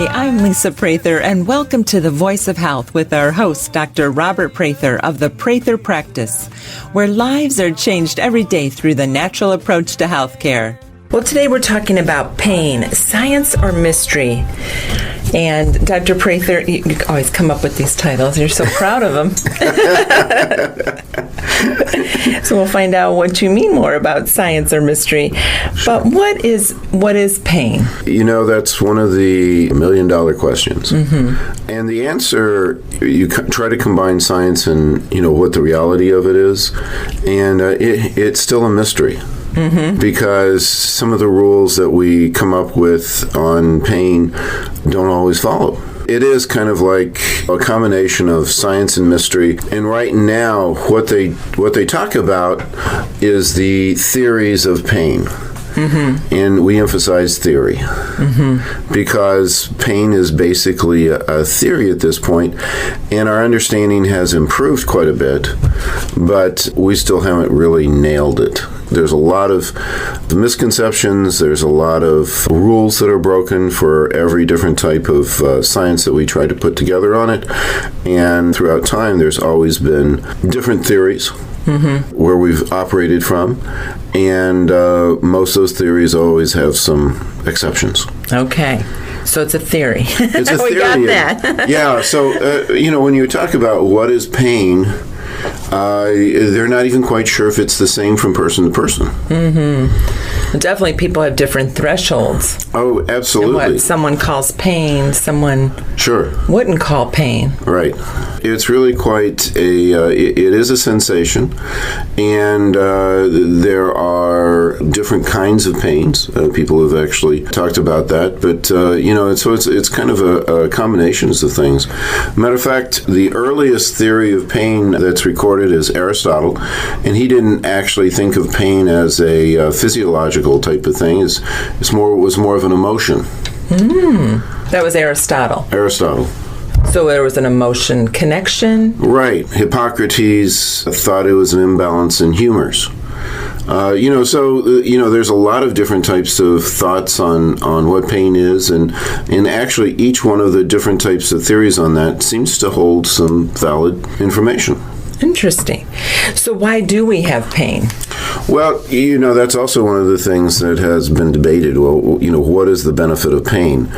Hi, I'm Lisa Prather, and welcome to The Voice of Health with our host, Dr. Robert Prather of the Prather Practice, where lives are changed every day through the natural approach to healthcare. Well, today we're talking about pain, science or mystery. And Dr. Prather, you always come up with these titles. You're so proud of them. So we'll find out what you mean more about science or mystery. But what is pain? You know, that's one of the million-dollar questions. Mm-hmm. And the answer, you try to combine science and, what the reality of it is. And it's still a mystery. Mm-hmm. Because some of the rules that we come up with on pain don't always follow. It is kind of like a combination of science and mystery. And right now, what they talk about is the theories of pain. Mm-hmm. And we emphasize theory. Mm-hmm. Because pain is basically a theory at this point, and our understanding has improved quite a bit, but we still haven't really nailed it. There's a lot of misconceptions, there's a lot of rules that are broken for every different type of science that we try to put together on it, and throughout time there's always been different theories. Mm-hmm. Where we've operated from, and most of those theories always have some exceptions. Okay, so it's a theory. It's a theory. We got that. Yeah, so, when you talk about what is pain, they're not even quite sure if it's the same from person to person. Mm-hmm. Definitely people have different thresholds. Oh, absolutely. And what someone calls pain, someone wouldn't call pain. Right. It's really quite it is a sensation, and there are different kinds of pains. People have actually talked about that, but, it's kind of a combination of things. Matter of fact, the earliest theory of pain that's recorded is Aristotle, and he didn't actually think of pain as a physiological type of thing. It was more of an emotion. That was Aristotle. Aristotle. So there was an emotion connection? Right. Hippocrates thought it was an imbalance in humors. There's a lot of different types of thoughts on what pain is, and actually each one of the different types of theories on that seems to hold some valid information. Interesting. So why do we have pain? Well, that's also one of the things that has been debated. Well, what is the benefit of pain?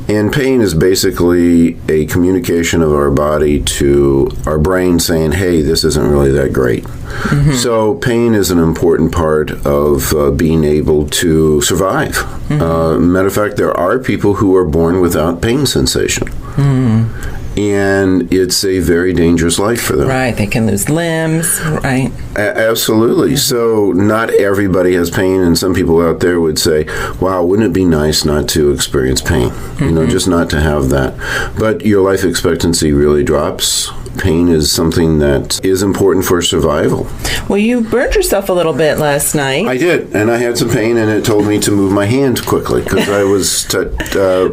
And pain is basically a communication of our body to our brain saying, hey, this isn't really that great. Mm-hmm. So pain is an important part of being able to survive. Mm-hmm. Matter of fact, there are people who are born without pain sensation. Mm-hmm. And it's a very dangerous life for them. Right, they can lose limbs, right? Absolutely. Mm-hmm. So not everybody has pain, and some people out there would say, wow, wouldn't it be nice not to experience pain? Mm-hmm. Just not to have that. But your life expectancy really drops. Pain is something that is important for survival. Well, you burned yourself a little bit last night. I did, and I had some pain, and it told me to move my hand quickly because I was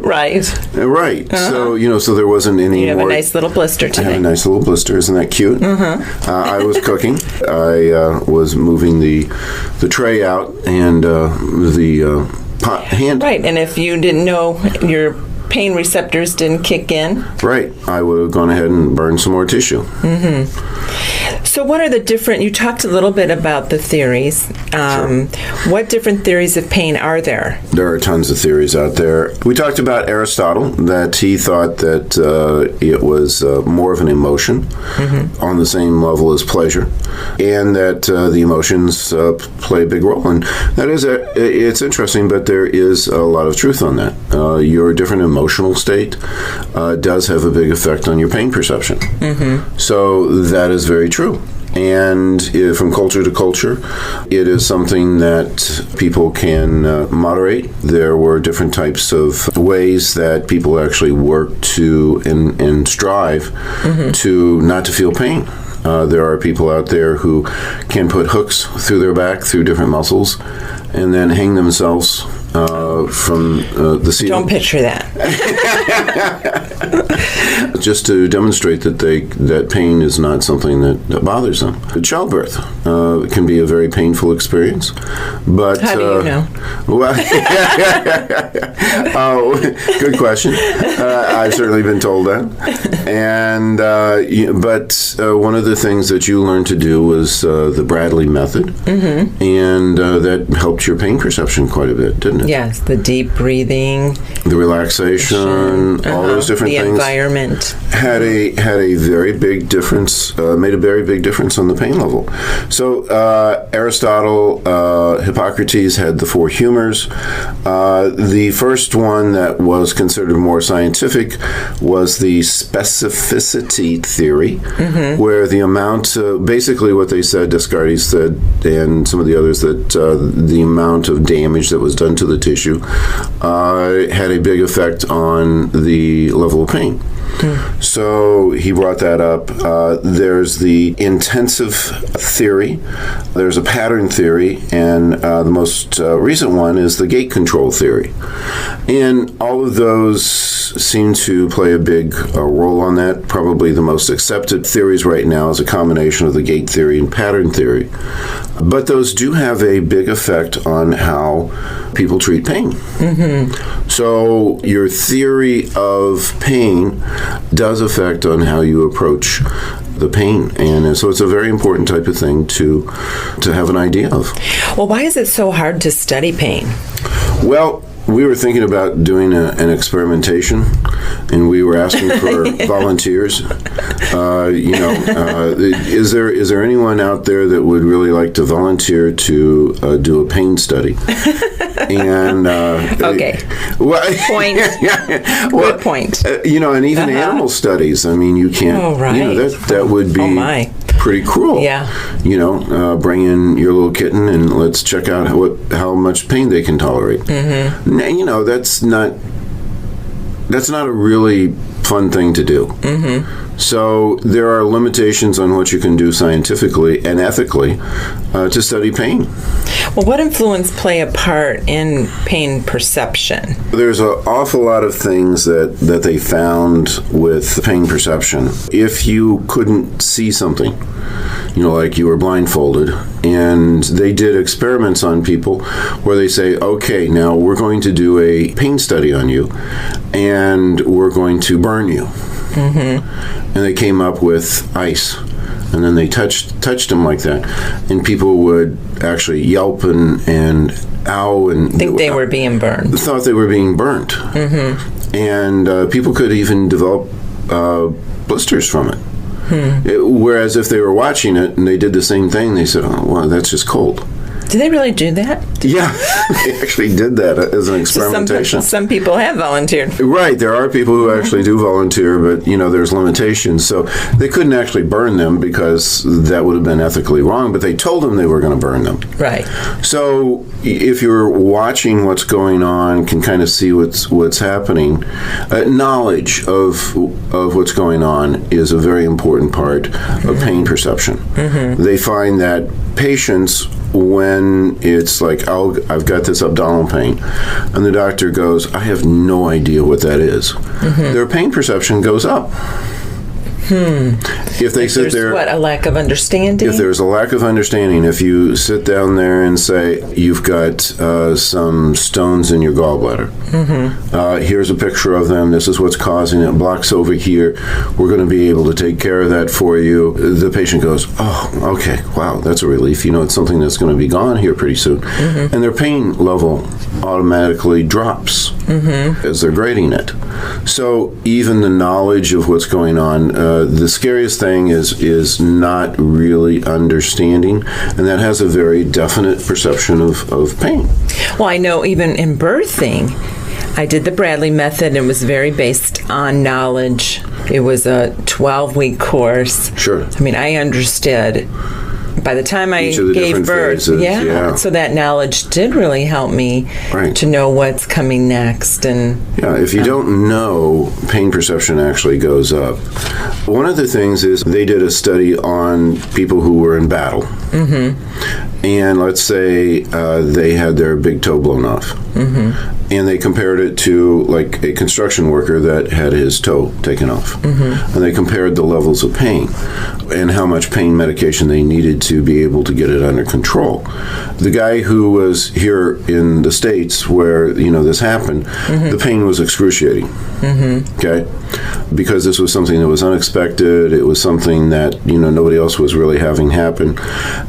right. Right. Uh-huh. So there wasn't any. You have a nice little blister today. I have a nice little blister. Isn't that cute? Uh-huh. I was cooking. I was moving the tray out and the pot hand. Right, and if you didn't know your pain receptors didn't kick in. Right. I would have gone ahead and burned some more tissue. Mm-hmm. So what are the different, you talked a little bit about the theories. Sure. What different theories of pain are there? There are tons of theories out there. We talked about Aristotle, that he thought that it was more of an emotion on the same level as pleasure, and that the emotions play a big role. And that is, it's interesting, but there is a lot of truth on that. Your different emotional state does have a big effect on your pain perception. Mm-hmm. So that is very true. And from culture to culture, it is something that people can moderate. There were different types of ways that people actually work to and strive to not to feel pain. There are people out there who can put hooks through their back, through different muscles, and then hang themselves from the ceiling. Don't picture that. just to demonstrate that pain is not something that bothers them. Childbirth can be a very painful experience, but how do you know? Well, good question. I've certainly been told that, and but one of the things that you learned to do was the Bradley method, and that helped your pain perception quite a bit, didn't it? Yes, the deep breathing, the relaxation, all those different the things. Environment had a very big difference. Made a very big difference on the pain level. So Aristotle, Hippocrates had the 4 humors. The first one that was considered more scientific was the specificity theory, where the amount, basically what they said, Descartes said, and some of the others, that the amount of damage that was done to the tissue had a big effect on the level of pain. So he brought that up. There's the intensive theory, there's a pattern theory, and the most recent one is the gate control theory. And all of those seem to play a big role on that. Probably the most accepted theories right now is a combination of the gate theory and pattern theory. But those do have a big effect on how people treat pain. So your theory of pain does affect on how you approach the pain, and so it's a very important type of thing to have an idea of. Well, why is it so hard to study pain? Well, we were thinking about doing an experimentation, and we were asking for volunteers. Is there anyone out there that would really like to volunteer to do a pain study? And okay, point. Good point. And even animal studies. I mean, you can't. Oh, right. That would be pretty cruel. Yeah. Bring in your little kitten and let's check out how much pain they can tolerate. That's not a really fun thing to do. So there are limitations on what you can do scientifically and ethically to study pain. Well, what influence play a part in pain perception? There's an awful lot of things that they found with pain perception. If you couldn't see something, like you were blindfolded, and they did experiments on people where they say, okay, now we're going to do a pain study on you, and we're going to burn you. And they came up with ice, and then they touched them like that, and people would actually yelp and ow and think they were being burned. Thought they were being burnt, and people could even develop blisters from it. Whereas if they were watching it and they did the same thing, they said, "Oh, well, that's just cold." Do they really do that? Yeah, they actually did that as an experimentation. So some people have volunteered. Right, there are people who actually do volunteer, but there's limitations. So they couldn't actually burn them because that would have been ethically wrong, but they told them they were going to burn them. Right. So if you're watching what's going on, can kind of see what's happening, knowledge of what's going on is a very important part of pain perception. They find that patients, when it's like, I've got this abdominal pain, and the doctor goes, I have no idea what that is, their pain perception goes up. If they sit there, a lack of understanding? If there's a lack of understanding, if you sit down there and say, you've got some stones in your gallbladder, here's a picture of them, this is what's causing it, blocks over here, we're going to be able to take care of that for you. The patient goes, oh, okay, wow, that's a relief. It's something that's going to be gone here pretty soon. And their pain level automatically drops as they're grading it. So even the knowledge of what's going on, the scariest thing is not really understanding, and that has a very definite perception of pain. Well, I know even in birthing, I did the Bradley method, and it was very based on knowledge. It was a 12-week course. Sure. I mean, I understood. By the time I gave birth, so that knowledge did really help me to know what's coming next. And if you don't know, pain perception actually goes up. One of the things is they did a study on people who were in battle. And let's say they had their big toe blown off. and they compared it to like a construction worker that had his toe taken off. And they compared the levels of pain and how much pain medication they needed to be able to get it under control. The guy who was here in the States where, this happened, the pain was excruciating. Okay? Because this was something that was unexpected. It was something that, nobody else was really having happen.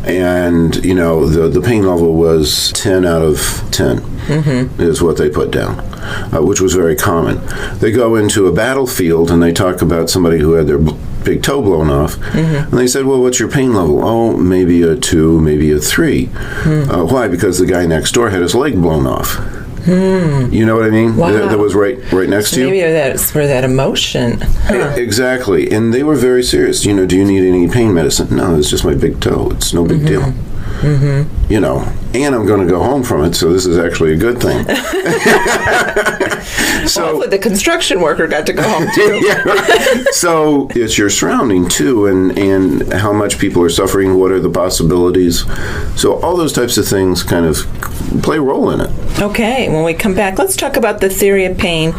And, the pain level was 10 out of 10 is what they put down, which was very common. They go into a battlefield and they talk about somebody who had their big toe blown off, and they said, well, what's your pain level? Oh, maybe a 2, maybe a 3. Why? Because the guy next door had his leg blown off. You know what I mean? Wow. That was right next to you. Maybe that's for that emotion. Exactly. And they were very serious. Do you need any pain medicine? No, it's just my big toe. It's no big deal. And I'm going to go home from it, so this is actually a good thing. Hopefully the construction worker got to go home too. Yeah, right. So it's your surrounding too, and how much people are suffering, what are the possibilities. So all those types of things kind of play a role in it. Okay, when we come back, let's talk about the theory of pain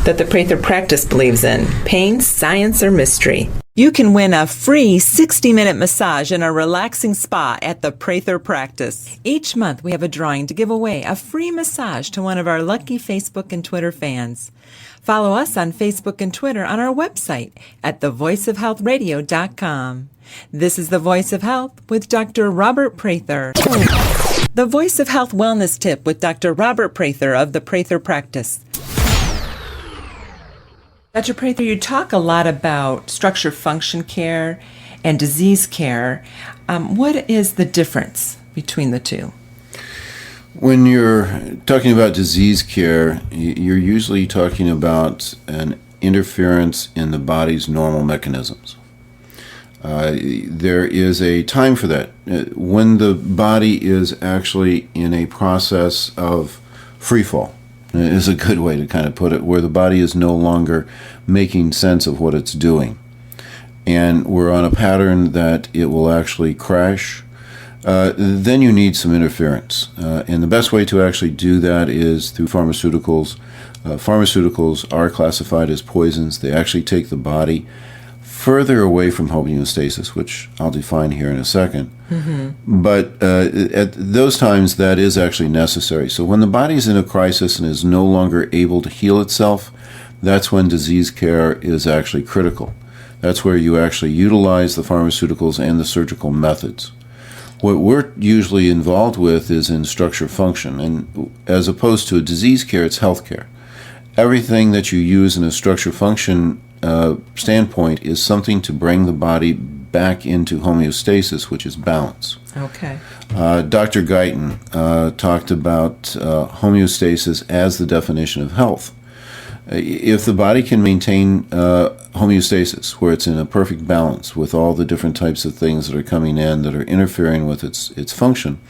that the Prather Practice believes in. Pain, science, or mystery? You can win a free 60-minute massage in a relaxing spa at the Prather Practice. Each month, we have a drawing to give away a free massage to one of our lucky Facebook and Twitter fans. Follow us on Facebook and Twitter on our website at thevoiceofhealthradio.com. This is The Voice of Health with Dr. Robert Prather. The Voice of Health Wellness Tip with Dr. Robert Prather of the Prather Practice. Dr. Prather, you talk a lot about structure function care and disease care. What is the difference between the two? When you're talking about disease care, you're usually talking about an interference in the body's normal mechanisms. There is a time for that. When the body is actually in a process of free fall, is a good way to kind of put it, where the body is no longer making sense of what it's doing. And we're on a pattern that it will actually crash. Then you need some interference. And the best way to actually do that is through pharmaceuticals. Pharmaceuticals are classified as poisons. They actually take the body further away from homeostasis, which I'll define here in a second. But at those times, that is actually necessary. So when the body is in a crisis and is no longer able to heal itself, that's when disease care is actually critical. That's where you actually utilize the pharmaceuticals and the surgical methods. What we're usually involved with is in structure function, and as opposed to a disease care, it's health care. Everything that you use in a structure function standpoint is something to bring the body back into homeostasis, which is balance. Okay. Dr. Guyton talked about homeostasis as the definition of health. If the body can maintain homeostasis, where it's in a perfect balance with all the different types of things that are coming in that are interfering with its function,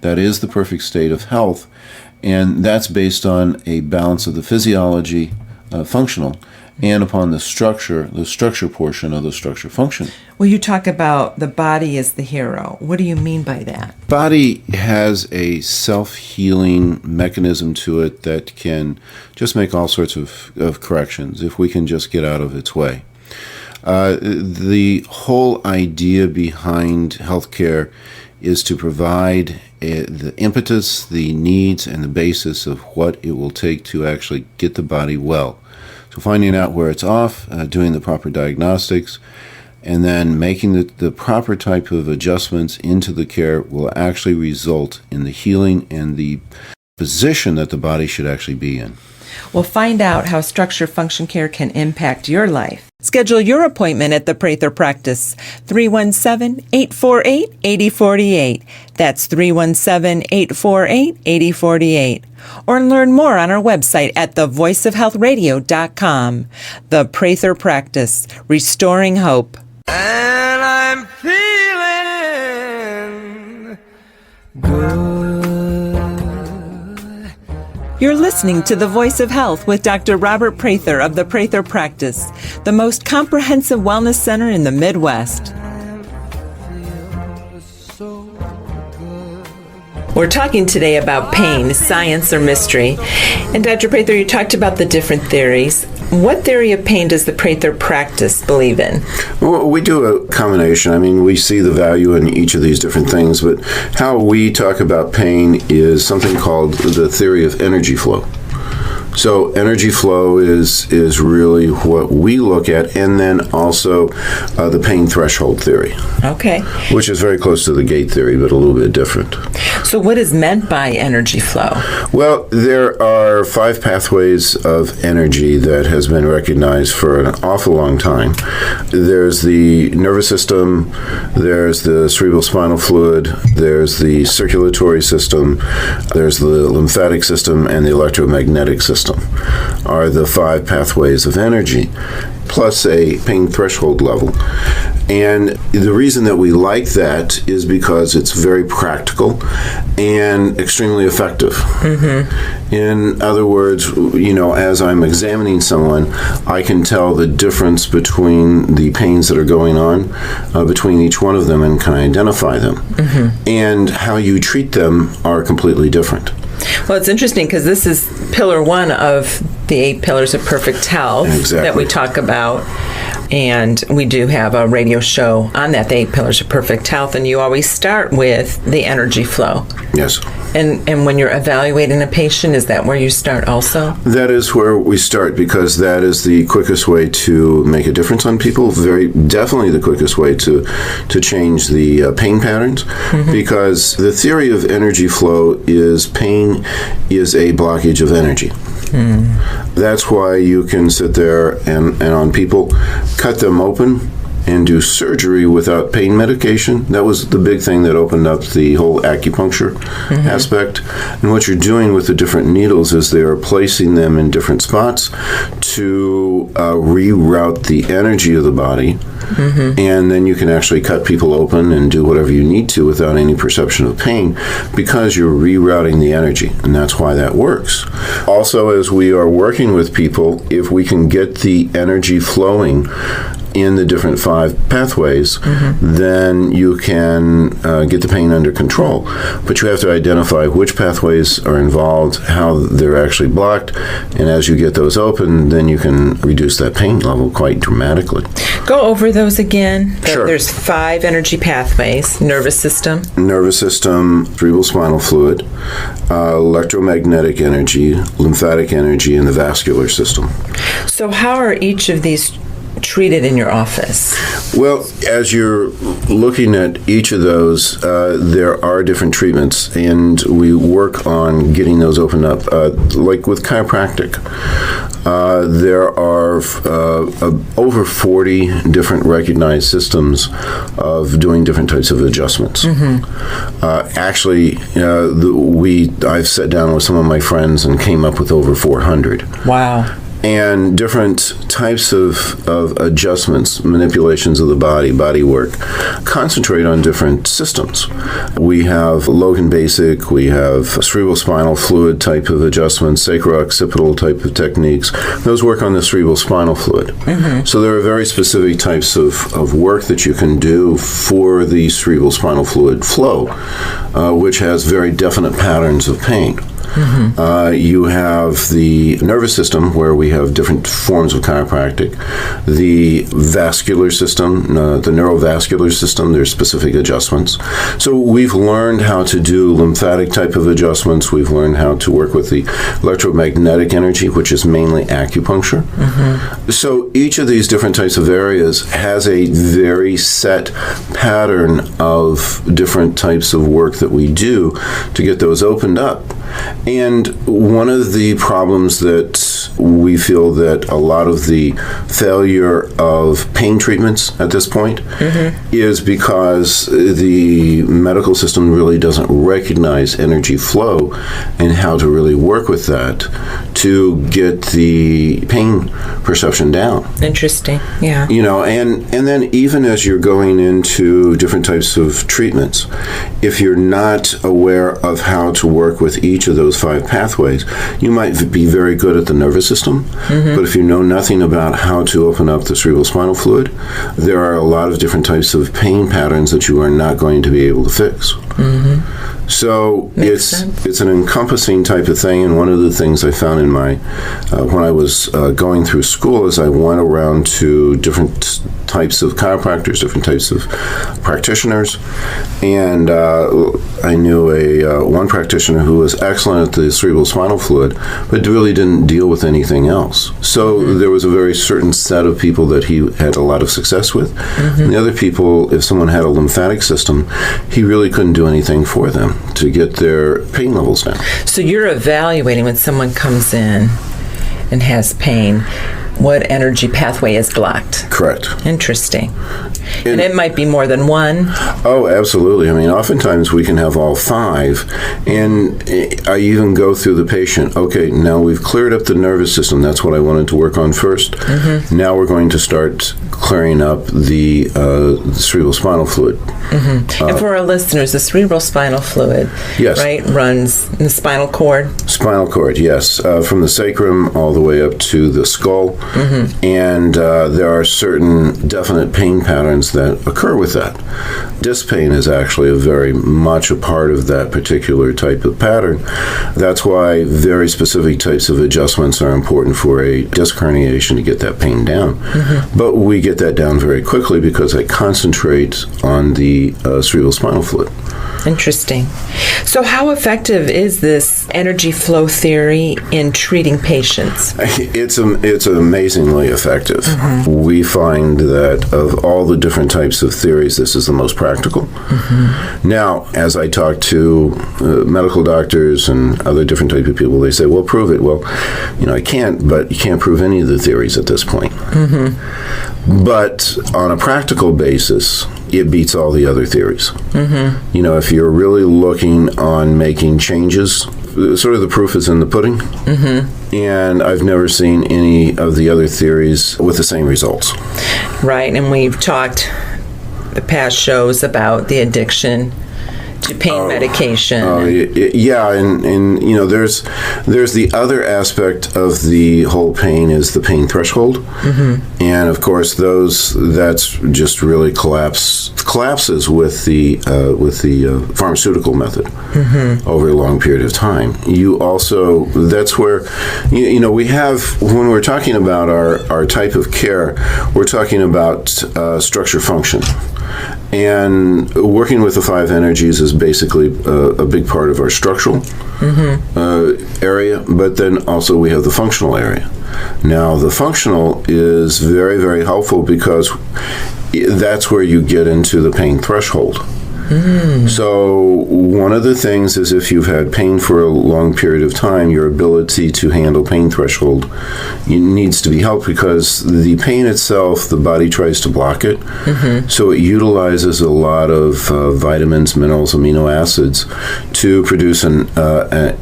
that is the perfect state of health, and that's based on a balance of the physiology, functional, and upon the structure portion of the structure function. Well, you talk about the body as the hero. What do you mean by that? Body has a self-healing mechanism to it that can just make all sorts of corrections if we can just get out of its way. The whole idea behind healthcare is to provide the impetus, the needs, and the basis of what it will take to actually get the body well. So finding out where it's off, doing the proper diagnostics, and then making the proper type of adjustments into the care will actually result in the healing and the position that the body should actually be in. Well, find out how structure function care can impact your life. Schedule your appointment at the Prather Practice, 317-848-8048. That's 317-848-8048. Or learn more on our website at thevoiceofhealthradio.com. The Prather Practice, restoring hope. And I'm feeling good. You're listening to The Voice of Health with Dr. Robert Prather of the Prather Practice, the most comprehensive wellness center in the Midwest. We're talking today about pain, science or mystery. And Dr. Prather, you talked about the different theories. What theory of pain does the Prather Practice believe in? Well, we do a combination. I mean, we see the value in each of these different things, but how we talk about pain is something called the theory of energy flow. So energy flow is really what we look at, and then also the pain threshold theory. Okay. Which is very close to the gate theory, but a little bit different. So what is meant by energy flow? Well, there are 5 pathways of energy that has been recognized for an awful long time. There's the nervous system, there's the cerebral spinal fluid, there's the circulatory system, there's the lymphatic system, and the electromagnetic system are the 5 pathways of energy, plus a pain threshold level. And the reason that we like that is because it's very practical and extremely effective. Mm-hmm. In other words, as I'm examining someone, I can tell the difference between the pains that are going on between each one of them and can identify them. Mm-hmm. And how you treat them are completely different. Well, it's interesting because this is pillar 1 of the 8 pillars of perfect health that we talk about. And we do have a radio show on that, the 8 pillars of perfect health. And you always start with the energy flow. Yes. And when you're evaluating a patient, is that where you start also? That is where we start because that is the quickest way to make a difference on people. Very definitely the quickest way to change the pain patterns. Mm-hmm. Because the theory of energy flow is pain is a blockage of energy. Mm. That's why you can sit there and on people, cut them open, and do surgery without pain medication. That was the big thing that opened up the whole acupuncture aspect. And what you're doing with the different needles is they are placing them in different spots to reroute the energy of the body. Mm-hmm. And then you can actually cut people open and do whatever you need to without any perception of pain because you're rerouting the energy, and that's why that works. Also, as we are working with people, if we can get the energy flowing in the different 5 pathways, then you can get the pain under control. But you have to identify which pathways are involved, how they're actually blocked, and as you get those open, then you can reduce that pain level quite dramatically. Go over those again. Sure. There's 5 energy pathways: nervous system, cerebral spinal fluid, electromagnetic energy, lymphatic energy, and the vascular system. So how are each of these treated in your office? Well, as you're looking at each of those, there are different treatments, and we work on getting those opened up. Like with chiropractic, there are over 40 different recognized systems of doing different types of adjustments. Mm-hmm. Actually, I've sat down with some of my friends and came up with over 400. Wow. And different types of adjustments, manipulations of the body work, concentrate on different systems. We have Logan Basic, we have cerebral spinal fluid type of adjustments, sacro-occipital type of techniques. Those work on the cerebral spinal fluid. Mm-hmm. So there are very specific types of work that you can do for the cerebral spinal fluid flow, which has very definite patterns of pain. Mm-hmm. You have the nervous system, where we have different forms of chiropractic. The vascular system, the neurovascular system, there's specific adjustments. So we've learned how to do lymphatic type of adjustments. We've learned how to work with the electromagnetic energy, which is mainly acupuncture. Mm-hmm. So each of these different types of areas has a very set pattern of different types of work that we do to get those opened up. And one of the problems that we feel that a lot of the failure of pain treatments at this point is because the medical system really doesn't recognize energy flow and how to really work with that to get the pain perception down. Interesting, yeah. And then even as you're going into different types of treatments, if you're not aware of how to work with each of those 5 pathways, you might be very good at the nervous system, but if you know nothing about how to open up the cerebral spinal fluid, there are a lot of different types of pain patterns that you are not going to be able to fix. So Makes sense. it's an encompassing type of thing, and one of the things I found in my when I was going through school is I went around to different types of chiropractors, different types of practitioners, and I knew one practitioner who was excellent at the cerebral spinal fluid, but really didn't deal with anything else. So there was a very certain set of people that he had a lot of success with, and the other people, if someone had a lymphatic system, he really couldn't do anything for them to get their pain levels down. So you're evaluating when someone comes in and has pain, what energy pathway is blocked. Correct. Interesting. And it might be more than one. Oh, absolutely. I mean, oftentimes we can have all 5, and I even go through the patient. Okay, now we've cleared up the nervous system. That's what I wanted to work on first. Now we're going to start clearing up the cerebral spinal fluid. And for our listeners, the cerebral spinal fluid, Yes. right, runs in the spinal cord. Spinal cord, yes, from the sacrum all the way up to the skull, and there are certain definite pain patterns that occur with that. Disc pain is actually very much a part of that particular type of pattern. That's why very specific types of adjustments are important for a disc herniation to get that pain down. But we get that down very quickly because I concentrate on the cerebral spinal fluid. Interesting. So how effective is this energy flow theory in treating patients? It's amazingly effective. We find that of all the different types of theories, this is the most practical. Now, as I talk to medical doctors and other different types of people, they say, well, prove it. Well, I can't, but you can't prove any of the theories at this point. But on a practical basis, it beats all the other theories. If you're really looking on making changes, sort of the proof is in the pudding. And I've never seen any of the other theories with the same results. Right, and we've talked the past shows about the addiction to pain medication. Yeah, and there's the other aspect of the whole pain is the pain threshold, and of course that's just really collapses with the pharmaceutical method over a long period of time. You also that's where we have when we're talking about our type of care, we're talking about structure function. And working with the 5 energies is basically a big part of our structural area, but then also we have the functional area. Now, the functional is very, very helpful because that's where you get into the pain threshold. So one of the things is if you've had pain for a long period of time, your ability to handle pain threshold needs to be helped because the pain itself, the body tries to block it. So it utilizes a lot of vitamins, minerals, amino acids to produce an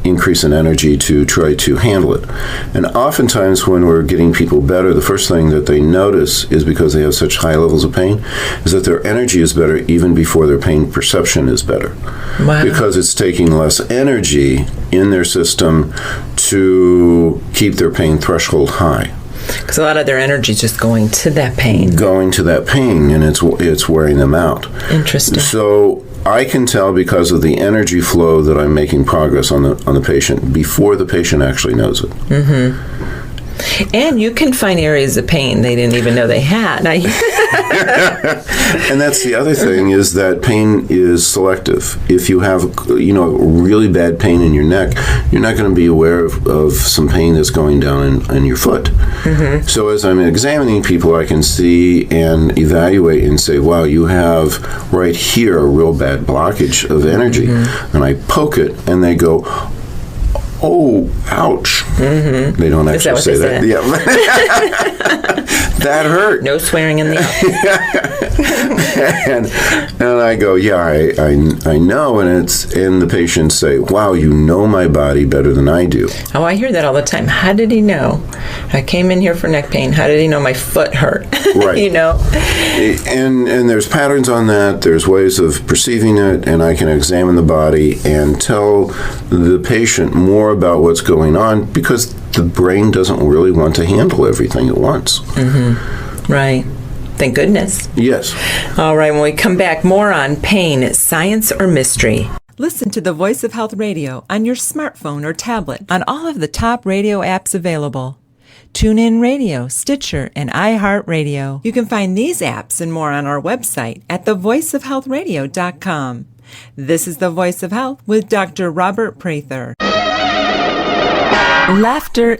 increase in energy to try to handle it. And oftentimes when we're getting people better, the first thing that they notice is because they have such high levels of pain is that their energy is better even before their pain perception is better. Wow. Because it's taking less energy in their system to keep their pain threshold high. Because a lot of their energy is just going to that pain. And it's wearing them out. Interesting. So I can tell because of the energy flow that I'm making progress on the patient before the patient actually knows it. And you can find areas of pain they didn't even know they had. And that's the other thing is that pain is selective. If you have, really bad pain in your neck, you're not going to be aware of some pain that's going down in your foot. So as I'm examining people, I can see and evaluate and say, wow, you have right here a real bad blockage of energy. And I poke it and they go, oh, ouch. They don't actually say that. Yeah. That hurt. No swearing in the and I go, yeah, I know. And the patients say, wow, you know my body better than I do. Oh, I hear that all the time. How did he know? I came in here for neck pain. How did he know my foot hurt? Right. And there's patterns on that. There's ways of perceiving it, and I can examine the body and tell the patient more about what's going on because the brain doesn't really want to handle everything at once. Right. Thank goodness. Yes. All right, when we come back, more on pain, science or mystery. Listen to the Voice of Health radio on your smartphone or tablet on all of the top radio apps available. TuneIn Radio, Stitcher, and iHeartRadio. You can find these apps and more on our website at thevoiceofhealthradio.com. This is The Voice of Health with Dr. Robert Prather. Laughter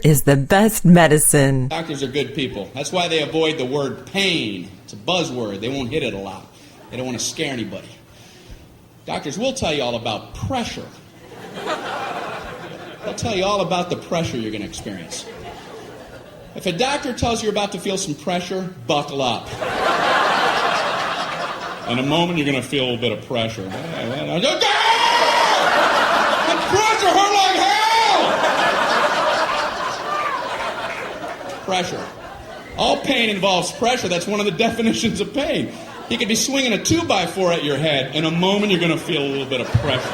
is the best medicine. Doctors are good people. That's why they avoid the word pain. It's a buzzword. They won't hit it a lot. They don't want to scare anybody. Doctors will tell you all about pressure. They'll tell you all about the pressure you're going to experience. If a doctor tells you you're about to feel some pressure, buckle up. In a moment, you're going to feel a little bit of pressure. That pressure hurt like hell! Pressure. All pain involves pressure. That's one of the definitions of pain. You could be swinging a 2x4 at your head. In a moment, you're going to feel a little bit of pressure.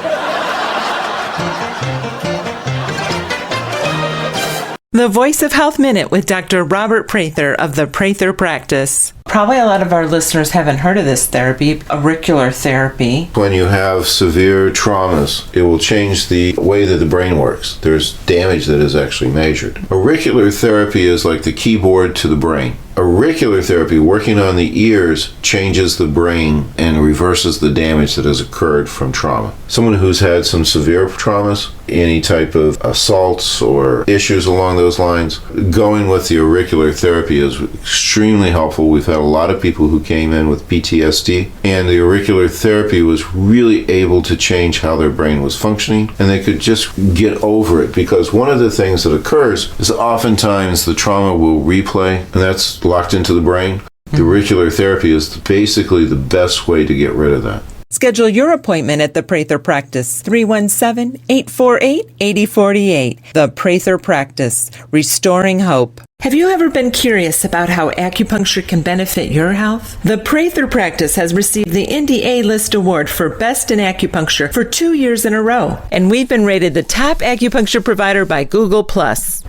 The Voice of Health Minute with Dr. Robert Prather of the Prather Practice. Probably a lot of our listeners haven't heard of this therapy, auricular therapy. When you have severe traumas, it will change the way that the brain works. There's damage that is actually measured. Auricular therapy is like the keyboard to the brain. Auricular therapy, working on the ears, changes the brain and reverses the damage that has occurred from trauma. Someone who's had some severe traumas, any type of assaults or issues along those lines, going with the auricular therapy is extremely helpful. We've had a lot of people who came in with PTSD, and the auricular therapy was really able to change how their brain was functioning, and they could just get over it, because one of the things that occurs is oftentimes the trauma will replay, and that's locked into the brain. The auricular therapy is basically the best way to get rid of that. Schedule your appointment at the Prather Practice, 317-848-8048. The Prather Practice, restoring hope. Have you ever been curious about how acupuncture can benefit your health? The Prather Practice has received the Indy A-List Award for Best in Acupuncture for 2 years in a row, and we've been rated the top acupuncture provider by Google+.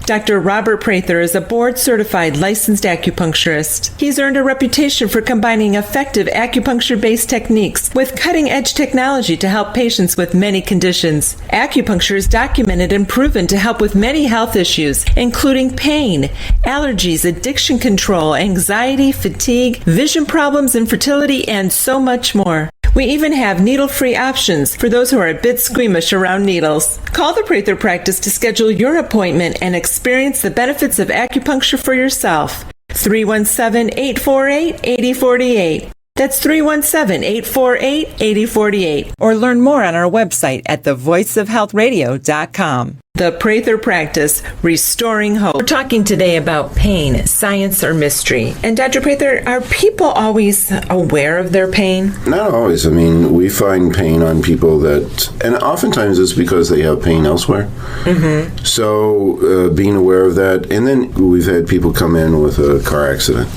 Dr. Robert Prather is a board-certified licensed acupuncturist. He's earned a reputation for combining effective acupuncture-based techniques with cutting-edge technology to help patients with many conditions. Acupuncture is documented and proven to help with many health issues, including pain, allergies, addiction control, anxiety, fatigue, vision problems, infertility, and so much more. We even have needle-free options for those who are a bit squeamish around needles. Call the Prather Practice to schedule your appointment and experience the benefits of acupuncture for yourself. 317-848-8048. That's 317-848-8048. Or learn more on our website at thevoiceofhealthradio.com. The Prather Practice, restoring hope. We're talking today about pain, science or mystery. And Dr. Prather, are people always aware of their pain? Not always. I mean, we find pain on people that, and oftentimes it's because they have pain elsewhere. Mm-hmm. So being aware of that. And then we've had people come in with a car accident.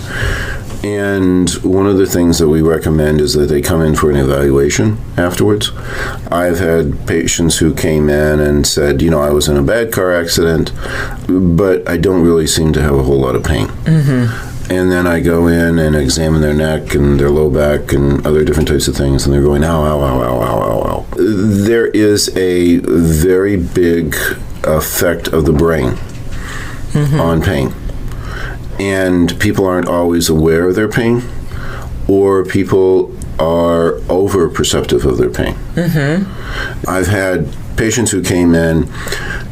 And one of the things that we recommend is that they come in for an evaluation afterwards. I've had patients who came in and said, I was in a bad car accident, but I don't really seem to have a whole lot of pain. Mm-hmm. And then I go in and examine their neck and their low back and other different types of things, and they're going, ow, ow, ow, ow, ow, ow, ow. There is a very big effect of the brain on pain. And people aren't always aware of their pain, or people are over perceptive of their pain. Mm-hmm. I've had patients who came in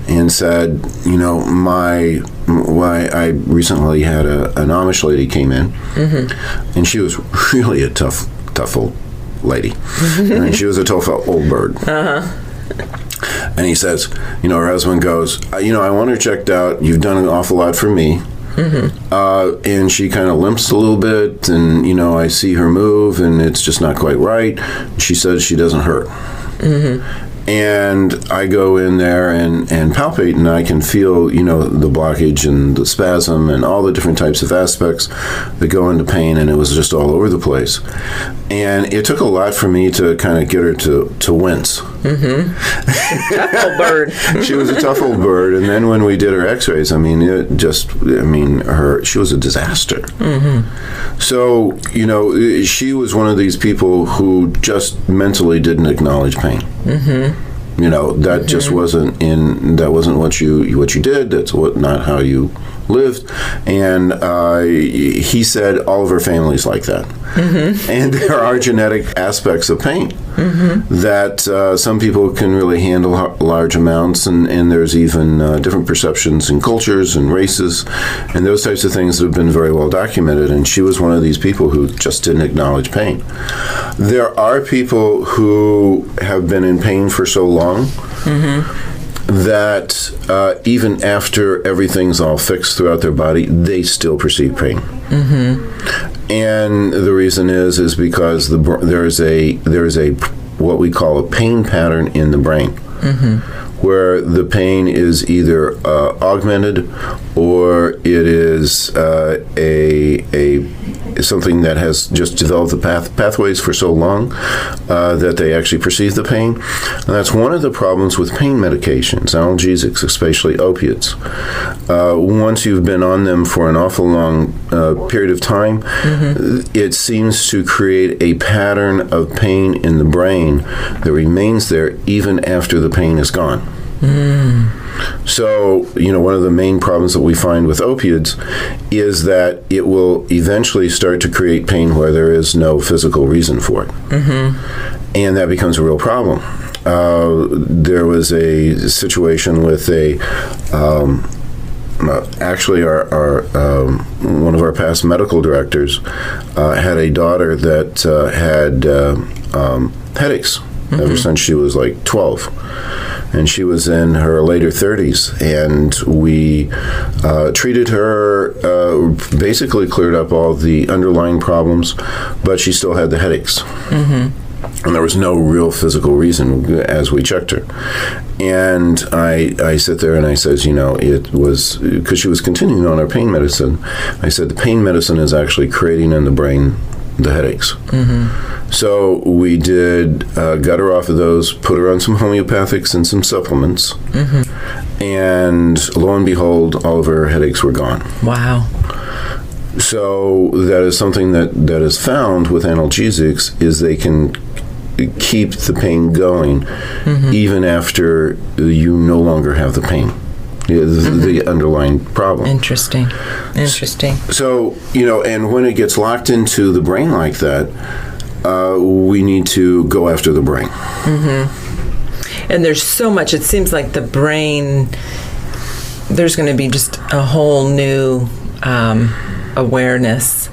and said, I recently had an Amish lady came in, mm-hmm. and she was really a tough old lady. And she was a tough old bird. Uh-huh. And he says, her husband goes, I want her checked out. You've done an awful lot for me. Mm-hmm. And she kind of limps a little bit, and I see her move, and it's just not quite right. She says she doesn't hurt. Mm-hmm. And I go in there and palpate, and I can feel, the blockage and the spasm and all the different types of aspects that go into pain, and it was just all over the place. And it took a lot for me to kind of get her to wince. Mm-hmm. Tough old bird. She was a tough old bird, and then when we did her x-rays, she was a disaster. Mm-hmm. So, she was one of these people who just mentally didn't acknowledge pain. You know, that just wasn't what you did. That's not how you lived. And he said all of our families like that. And there are genetic aspects of pain that some people can really handle large amounts, and there's even different perceptions in cultures and races and those types of things that have been very well documented. And she was one of these people who just didn't acknowledge pain. There are people who have been in pain for so long that even after everything's all fixed throughout their body, they still perceive pain. And the reason is because there is a what we call a pain pattern in the brain, where the pain is either augmented or it is something that has just developed the pathways for so long that they actually perceive the pain. And that's one of the problems with pain medications, analgesics, especially opiates. Once you've been on them for an awful long period of time, it seems to create a pattern of pain in the brain that remains there even after the pain is gone. So, one of the main problems that we find with opioids is that it will eventually start to create pain where there is no physical reason for it. And that becomes a real problem. There was a situation with actually our one of our past medical directors had a daughter that had headaches ever since she was like 12. And she was in her later 30s, and we treated her, basically cleared up all the underlying problems, but she still had the headaches. And there was no real physical reason as we checked her. And I sit there and I says, it was, because she was continuing on her pain medicine, I said, the pain medicine is actually creating in the brain the headaches. So we did got her off of those, put her on some homeopathics and some supplements, and lo and behold, all of her headaches were gone. Wow. So that is something that is found with analgesics, is they can keep the pain going even after you no longer have the pain. The underlying problem. Interesting. So, and when it gets locked into the brain like that, we need to go after the brain. And there's so much, it seems like the brain, there's going to be just a whole new awareness.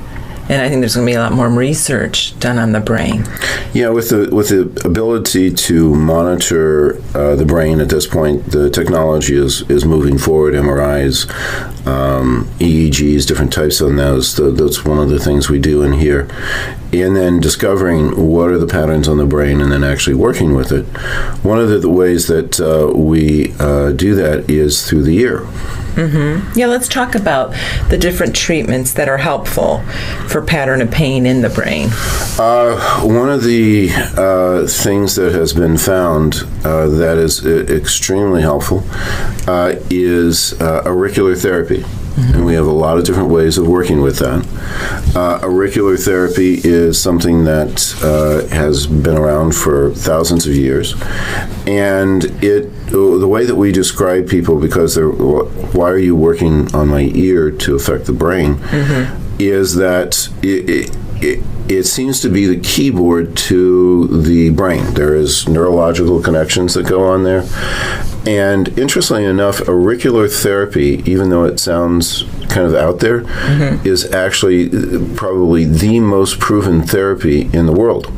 And I think there's going to be a lot more research done on the brain. Yeah, with the ability to monitor the brain at this point, the technology is moving forward. MRIs, EEGs, different types of those. That's one of the things we do in here. And then discovering what are the patterns on the brain and then actually working with it. One of the ways that we do that is through the ear. Yeah, let's talk about the different treatments that are helpful for pattern of pain in the brain. One of the things that has been found that is extremely helpful is auricular therapy. And we have a lot of different ways of working with that. Auricular therapy is something that has been around for thousands of years. And the way that we describe people, because why are you working on my ear to affect the brain, is that it seems to be the keyboard to the brain. There is neurological connections that go on there. And interestingly enough, auricular therapy, even though it sounds kind of out there, is actually probably the most proven therapy in the world.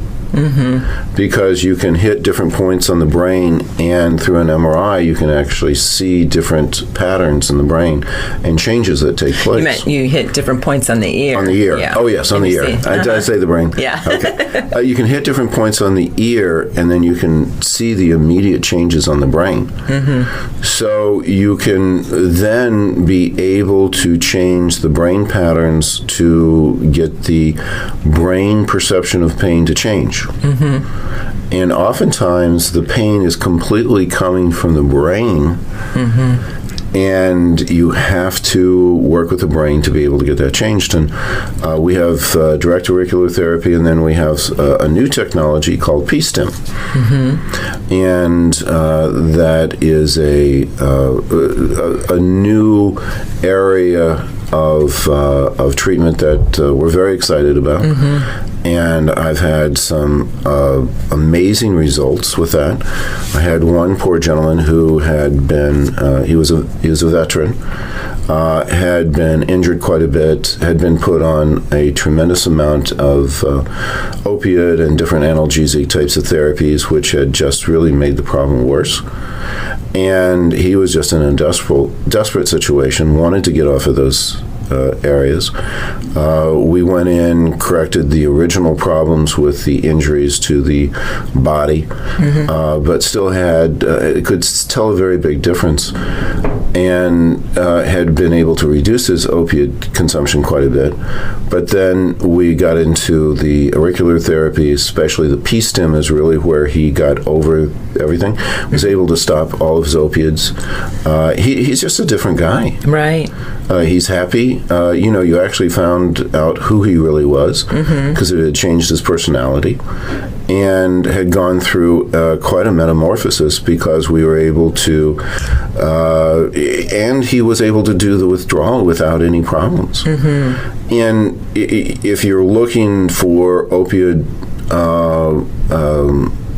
Because you can hit different points on the brain, and through an MRI you can actually see different patterns in the brain and changes that take place. You meant you hit different points on the ear. On the ear. Yeah. Oh, yes, on the ear. Did I say the brain? Yeah. Okay. You can hit different points on the ear, and then you can see the immediate changes on the brain. So you can then be able to change the brain patterns to get the brain perception of pain to change. And oftentimes the pain is completely coming from the brain And you have to work with the brain to be able to get that changed. And we have direct auricular therapy, and then we have a new technology called P-stim. And that is a new area of treatment that we're very excited about. And I've had some amazing results with that. I had one poor gentleman who had been, he was a veteran, had been injured quite a bit, had been put on a tremendous amount of opiate and different analgesic types of therapies, which had just really made the problem worse. And he was just in a desperate situation, wanted to get off of those areas. We went in, corrected the original problems with the injuries to the body, but still could tell a very big difference, and had been able to reduce his opiate consumption quite a bit. But then we got into the auricular therapy, especially the P-stim is really where he got over everything, was able to stop all of his opiates. He's just a different guy. Right. He's happy. You actually found out who he really was, because it had changed his personality, and had gone through quite a metamorphosis, because we were able to, and he was able to do the withdrawal without any problems. And if you're looking for opioid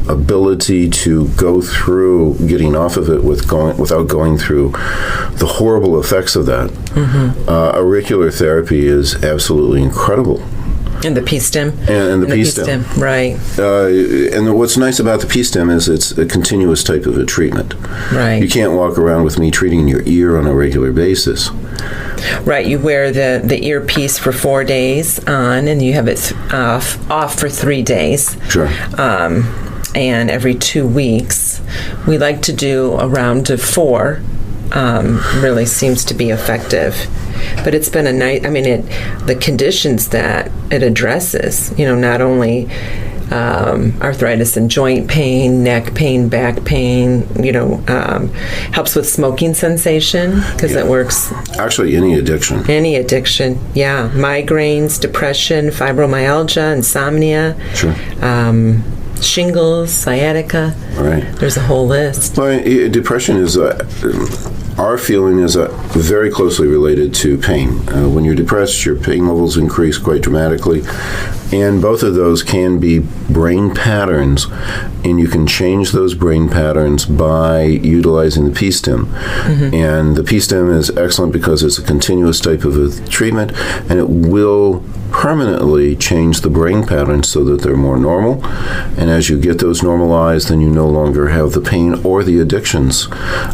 ability to go through getting off of it without going through the horrible effects of that, auricular therapy is absolutely incredible. And the P-stim. And the P-stim. Right. And what's nice about the P-stim is it's a continuous type of a treatment. Right. You can't walk around with me treating your ear on a regular basis. Right, you wear the earpiece for 4 days on, and you have it off for 3 days. Sure. And every 2 weeks. We like to do a round of 4. Really seems to be effective. But it's been a nice, the conditions that it addresses, not only arthritis and joint pain, neck pain, back pain, helps with smoking sensation, because it works. Actually, any addiction. Any addiction, yeah. Migraines, depression, fibromyalgia, insomnia. Sure. Shingles, sciatica. Right. There's a whole list. Well, depression is our feeling is very closely related to pain. When you're depressed, your pain levels increase quite dramatically, and both of those can be brain patterns, and you can change those brain patterns by utilizing the P-stim. And the P-stim is excellent because it's a continuous type of a treatment, and it will permanently change the brain patterns so that they're more normal. And as you get those normalized, then you no longer have the pain or the addictions.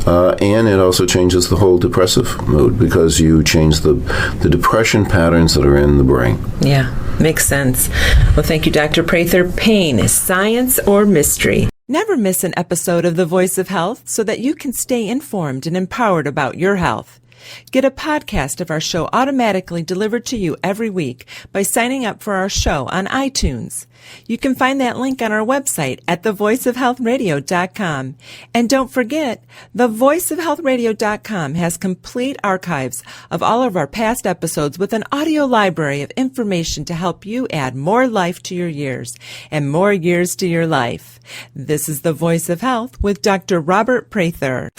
And it also changes the whole depressive mood, because you change the depression patterns that are in the brain. Yeah, makes sense. Well, thank you, Dr. Prather. Pain is science or mystery? Never miss an episode of The Voice of Health so that you can stay informed and empowered about your health. Get a podcast of our show automatically delivered to you every week by signing up for our show on iTunes. You can find that link on our website at thevoiceofhealthradio.com. And don't forget, thevoiceofhealthradio.com has complete archives of all of our past episodes with an audio library of information to help you add more life to your years and more years to your life. This is The Voice of Health with Dr. Robert Prather.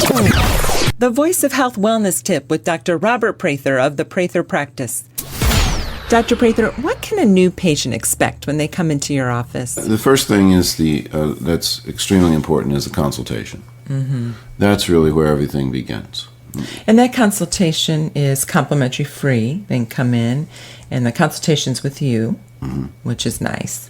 The Voice of Health Wellness Tip with Dr. Robert Prather of the Prather Practice. Dr. Prather, what can a new patient expect when they come into your office? The first thing is that's extremely important is the consultation. That's really where everything begins. And that consultation is complimentary free. They can come in, and the consultation's with you, which is nice.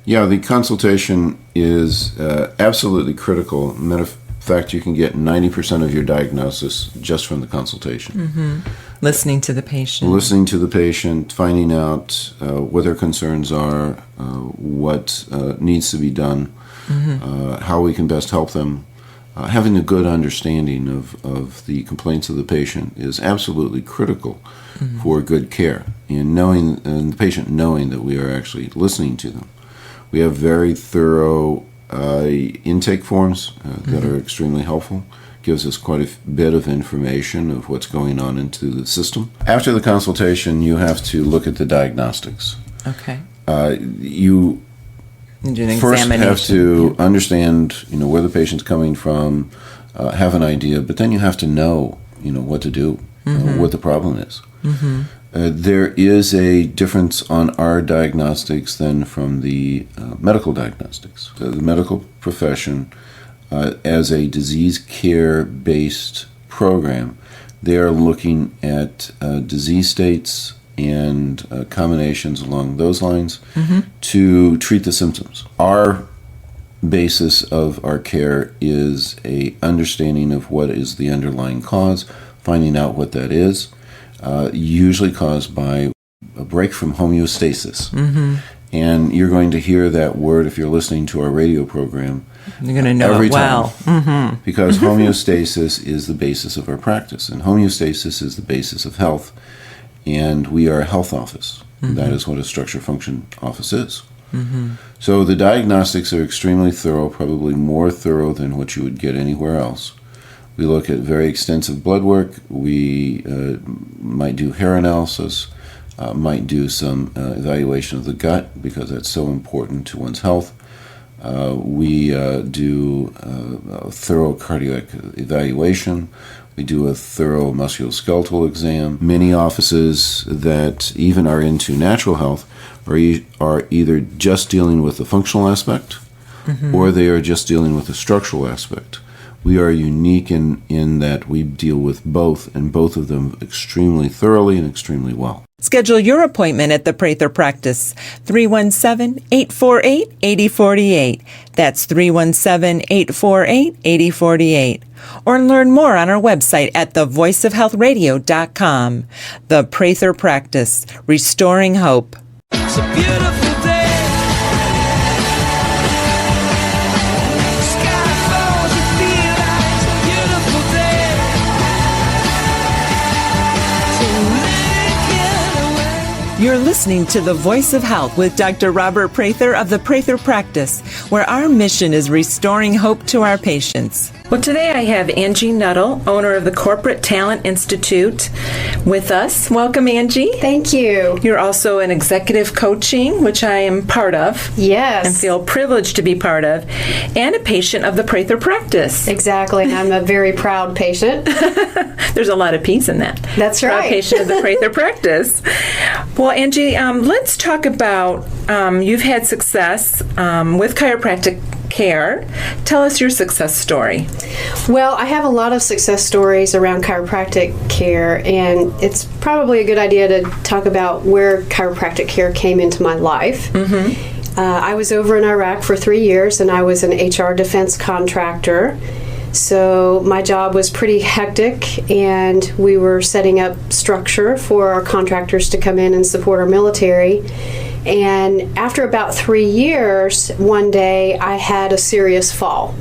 Yeah, the consultation is absolutely critical. Matter of fact, you can get 90% of your diagnosis just from the consultation. Listening to the patient, finding out what their concerns are, what needs to be done, how we can best help them. Having a good understanding of the complaints of the patient is absolutely critical for good care, and the patient knowing that we are actually listening to them. We have very thorough intake forms that are extremely helpful, gives us quite a bit of information of what's going on into the system. After the consultation, you have to look at the diagnostics. Okay. You first have to understand, where the patient's coming from, have an idea, but then you have to know, what to do, what the problem is. Mm-hmm. There is a difference on our diagnostics than from the medical diagnostics. The medical profession, as a disease care-based program, they are looking at disease states and combinations along those lines to treat the symptoms. Our basis of our care is a understanding of what is the underlying cause, finding out what that is, usually caused by a break from homeostasis. Mm-hmm. And you're going to hear that word if you're listening to our radio program. You're going to know every it well. Time. Mm-hmm. Because homeostasis is the basis of our practice, and homeostasis is the basis of health, and we are a health office. Mm-hmm. That is what a structure function office is. Mm-hmm. So the diagnostics are extremely thorough, probably more thorough than what you would get anywhere else. We look at very extensive blood work. We might do hair analysis, might do some evaluation of the gut because that's so important to one's health. We do a thorough cardiac evaluation. We do a thorough musculoskeletal exam. Many offices that even are into natural health are either just dealing with the functional aspect or they are just dealing with the structural aspect. We are unique in that we deal with both, and both of them extremely thoroughly and extremely well. Schedule your appointment at the Prather Practice, 317-848-8048. That's 317-848-8048. Or learn more on our website at thevoiceofhealthradio.com. The Prather Practice, restoring hope. It's a beautiful day. Sky falls, you feel like it's a beautiful day. So let it get away. You're listening to The Voice of Health with Dr. Robert Prather of the Prather Practice, where our mission is restoring hope to our patients. Well, today I have Angie Nuttall, owner of the Corporate Talent Institute, with us. Welcome, Angie. Thank you. You're also an executive coaching, which I am part of. Yes. And feel privileged to be part of, and a patient of the Prather Practice. Exactly, and I'm a very proud patient. There's a lot of peace in that. That's right. Proud patient of the Prather Practice. Well, Angie, let's talk about, you've had success with chiropractic care. Tell us your success story. Well, I have a lot of success stories around chiropractic care, and it's probably a good idea to talk about where chiropractic care came into my life. Mm-hmm. I was over in Iraq for 3 years, and I was an HR defense contractor. So my job was pretty hectic, and we were setting up structure for our contractors to come in and support our military. And after about 3 years, one day I had a serious fall.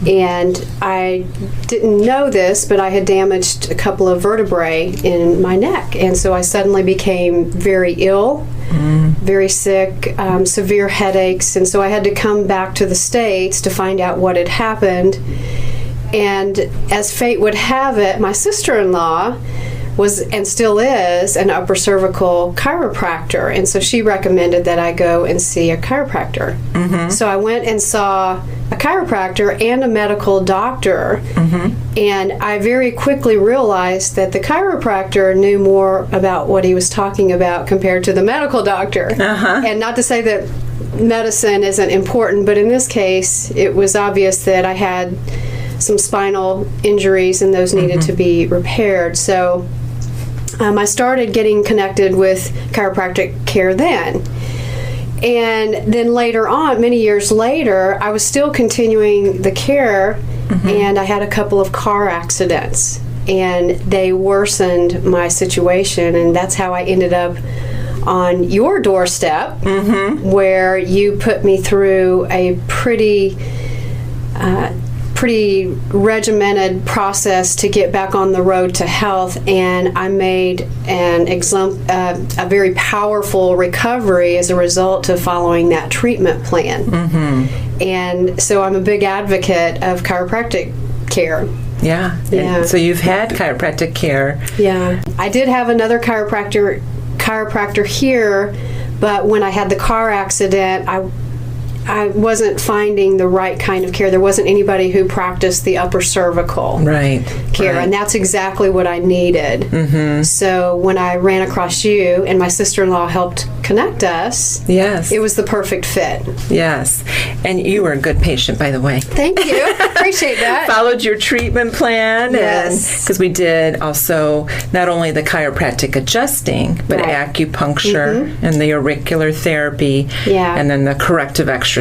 And I didn't know this, but I had damaged a couple of vertebrae in my neck. And so I suddenly became very ill, very sick, severe headaches. And so I had to come back to the States to find out what had happened. And as fate would have it, my sister-in-law was, and still is, an upper cervical chiropractor, and so she recommended that I go and see a chiropractor. Mm-hmm. So I went and saw a chiropractor and a medical doctor, and I very quickly realized that the chiropractor knew more about what he was talking about compared to the medical doctor. And not to say that medicine isn't important, but in this case, it was obvious that I had some spinal injuries and those needed to be repaired. So I started getting connected with chiropractic care then. And then later on, many years later, I was still continuing the care, and I had a couple of car accidents, and they worsened my situation, and that's how I ended up on your doorstep, where you put me through a pretty regimented process to get back on the road to health, and I made a very powerful recovery as a result of following that treatment plan. And so I'm a big advocate of chiropractic care. Yeah. Yeah. And so you've had chiropractic care. Yeah. I did have another chiropractor here, but when I had the car accident, I wasn't finding the right kind of care. There wasn't anybody who practiced the upper cervical care, and that's exactly what I needed. So when I ran across you and my sister-in-law helped connect us, Yes. it was the perfect fit. Yes. And you were a good patient, by the way. Thank you. Appreciate that. Followed your treatment plan. Yes. Because we did also not only the chiropractic adjusting, but Right. acupuncture and the auricular therapy. Yeah. And then the corrective exercise.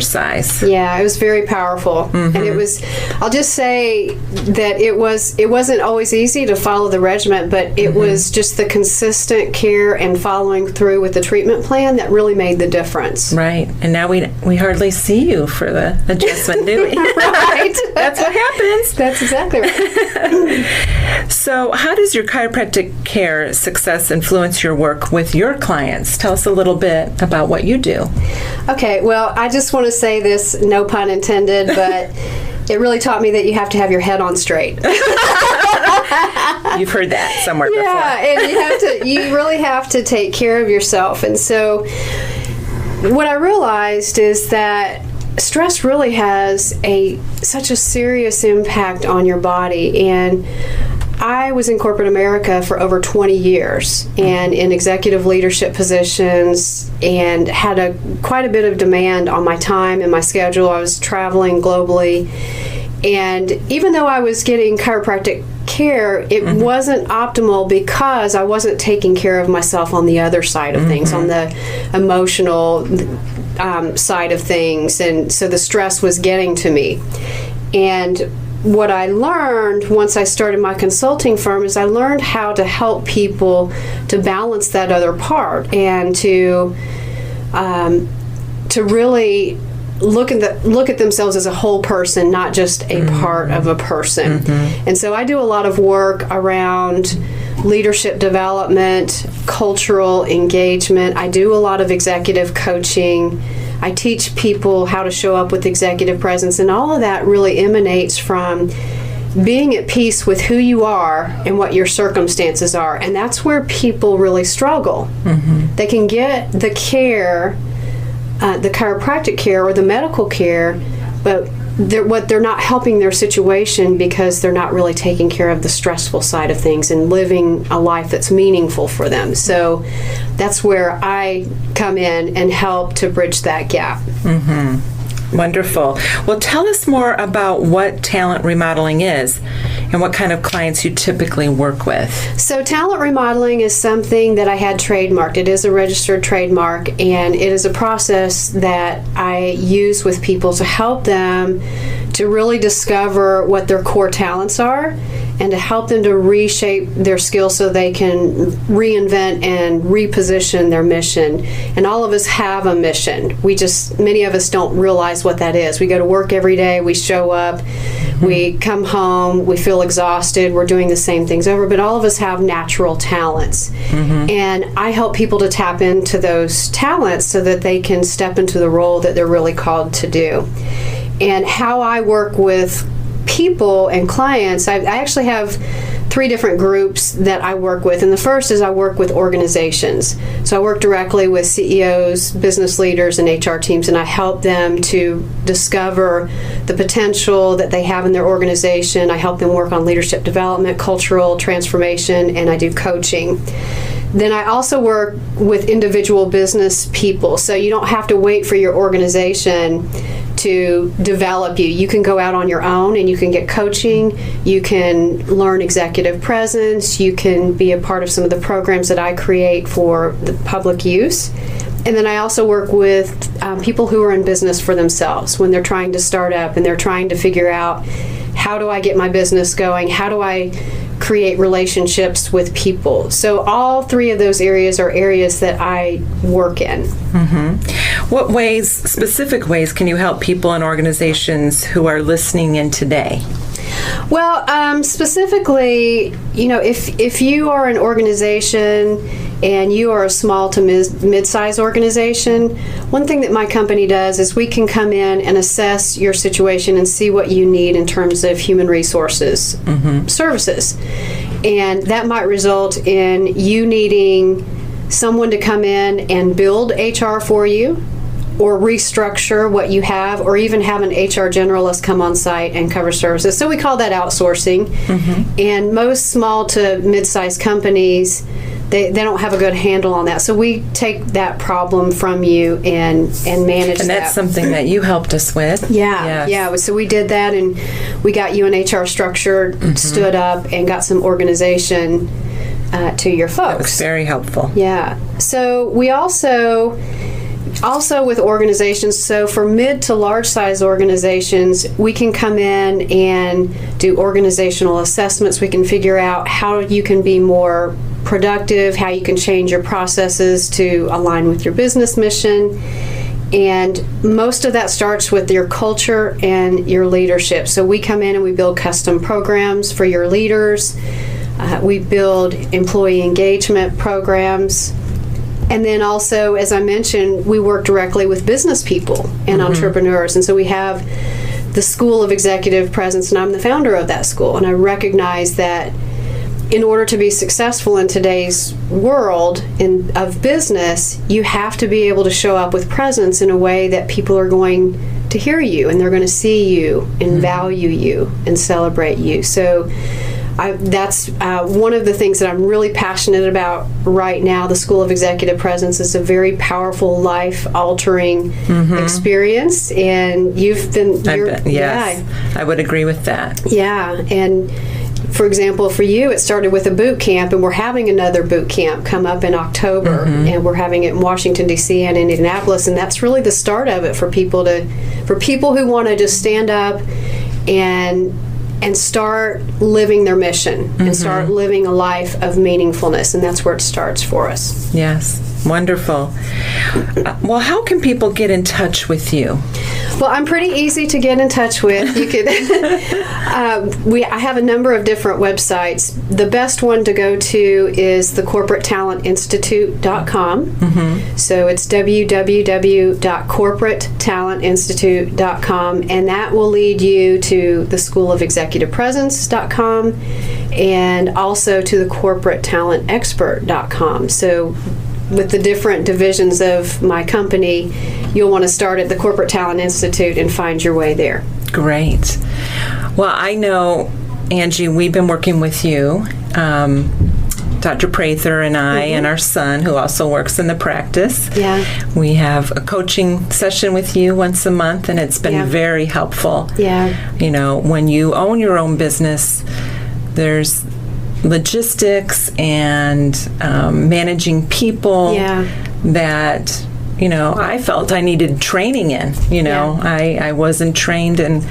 Yeah, it was very powerful, and it was. I'll just say that it wasn't always easy to follow the regimen, but it was just the consistent care and following through with the treatment plan that really made the difference. Right. And now we hardly see you for the adjustment, do we? Right. That's what happens. That's exactly right. So, how does your chiropractic care success influence your work with your clients? Tell us a little bit about what you do. Okay, well, I just want to say this, no pun intended, but it really taught me that you have to have your head on straight. You've heard that somewhere before. Yeah, and you really have to take care of yourself. And so what I realized is that stress really has such a serious impact on your body. And I was in corporate America for over 20 years and in executive leadership positions, and had quite a bit of demand on my time and my schedule. I was traveling globally, and even though I was getting chiropractic care, it wasn't optimal because I wasn't taking care of myself on the other side of things, on the emotional side of things, and so the stress was getting to me. And what I learned once I started my consulting firm is I learned how to help people to balance that other part, and to really look at themselves as a whole person, not just a part of a person. And so I do a lot of work around leadership development, cultural engagement. I do a lot of executive coaching. I teach people how to show up with executive presence, and all of that really emanates from being at peace with who you are and what your circumstances are. And that's where people really struggle. They can get the care, the chiropractic care or the medical care, but they're not helping their situation because they're not really taking care of the stressful side of things and living a life that's meaningful for them. So that's where I come in and help to bridge that gap. Wonderful. Well, tell us more about what talent remodeling is and what kind of clients you typically work with. So talent remodeling is something that I had trademarked. It is a registered trademark, and it is a process that I use with people to help them to really discover what their core talents are, and to help them to reshape their skills so they can reinvent and reposition their mission. And all of us have a mission. Many of us don't realize what that is. We go to work every day, we show up, we come home, we feel exhausted, we're doing the same things over, but all of us have natural talents. And I help people to tap into those talents so that they can step into the role that they're really called to do. And how I work with people and clients, I actually have 3 different groups that I work with. And the first is I work with organizations. So I work directly with CEOs, business leaders, and HR teams, and I help them to discover the potential that they have in their organization. I help them work on leadership development, cultural transformation, and I do coaching. Then I also work with individual business people. So you don't have to wait for your organization to develop you. You can go out on your own and you can get coaching. You can learn executive presence. You can be a part of some of the programs that I create for the public use. And then I also work with people who are in business for themselves when they're trying to start up and they're trying to figure out, how do I get my business going? How do I create relationships with people? So all 3 of those areas are areas that I work in. What specific ways can you help people and organizations who are listening in today? Well, specifically, if you are an organization and you are a small to mid-size organization, one thing that my company does is we can come in and assess your situation and see what you need in terms of human resources services. And that might result in you needing someone to come in and build HR for you, or restructure what you have, or even have an HR generalist come on site and cover services. So we call that outsourcing. And most small to mid-sized companies, they don't have a good handle on that. So we take that problem from you and manage that. And that's something that you helped us with. Yeah. So we did that, and we got you an HR structure stood up and got some organization to your folks. That was very helpful. Yeah. So we also with organizations, so for mid to large size organizations, we can come in and do organizational assessments. We can figure out how you can be more productive, how you can change your processes to align with your business mission. And most of that starts with your culture and your leadership. So we come in and we build custom programs for your leaders. We build employee engagement programs. And then also, as I mentioned, we work directly with business people and entrepreneurs. And so we have the School of Executive Presence, and I'm the founder of that school. And I recognize that in order to be successful in today's world of business, you have to be able to show up with presence in a way that people are going to hear you, and they're going to see you and value you and celebrate you. So that's one of the things that I'm really passionate about right now. The School of Executive Presence is a very powerful, life-altering experience, and you've been... I would agree with that. Yeah, and for example, for you, it started with a boot camp, and we're having another boot camp come up in October, and we're having it in Washington, D.C. and Indianapolis, and that's really the start of it for people who want to just stand up and start living their mission and start living a life of meaningfulness, and that's where it starts for us. Yes, wonderful. Well, how can people get in touch with you? Well, I'm pretty easy to get in touch with. You could. I have a number of different websites. The best one to go to is thecorporatetalentinstitute.com. So it's www.corporatetalentinstitute.com, and that will lead you to the School of Executive Presence.com and also to the corporatetalentexpert.com. So with the different divisions of my company, you'll want to start at the Corporate Talent Institute and find your way there. Great. Well, I know, Angie, we've been working with you, Dr. Prather and I, and our son, who also works in the practice. Yeah. We have a coaching session with you once a month, and it's been very helpful. Yeah. When you own your own business, there's logistics and managing people that I felt I needed training in. I wasn't trained in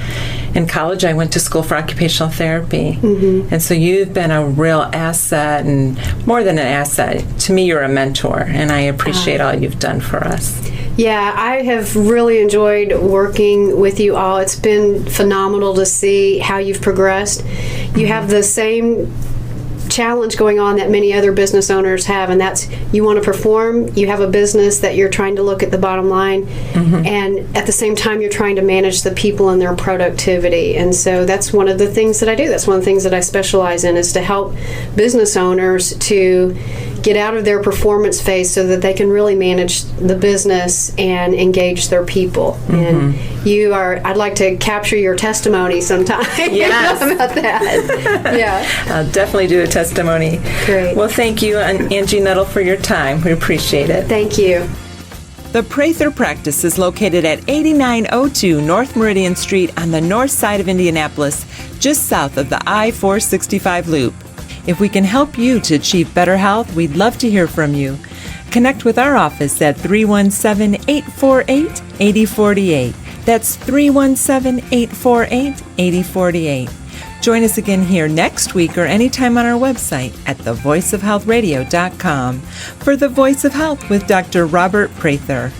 college. I went to school for occupational therapy, and so you've been a real asset, and more than an asset to me, you're a mentor, and I appreciate all you've done for us. Yeah, I have really enjoyed working with you all. It's been phenomenal to see how you've progressed. You have the same challenge going on that many other business owners have, and that's you want to perform, you have a business that you're trying to look at the bottom line, and at the same time you're trying to manage the people and their productivity. And so that's one of the things that I do. That's one of the things that I specialize in, is to help business owners to get out of their performance phase so that they can really manage the business and engage their people. And I'd like to capture your testimony sometime. Yes. about that. Yeah. I'll definitely do a testimony. Great. Well, thank you, Angie Nuttall, for your time. We appreciate it. Thank you. The Prather Practice is located at 8902 North Meridian Street on the north side of Indianapolis, just south of the I-465 loop. If we can help you to achieve better health, we'd love to hear from you. Connect with our office at 317-848-8048. That's 317-848-8048. Join us again here next week or anytime on our website at thevoiceofhealthradio.com for The Voice of Health with Dr. Robert Prather.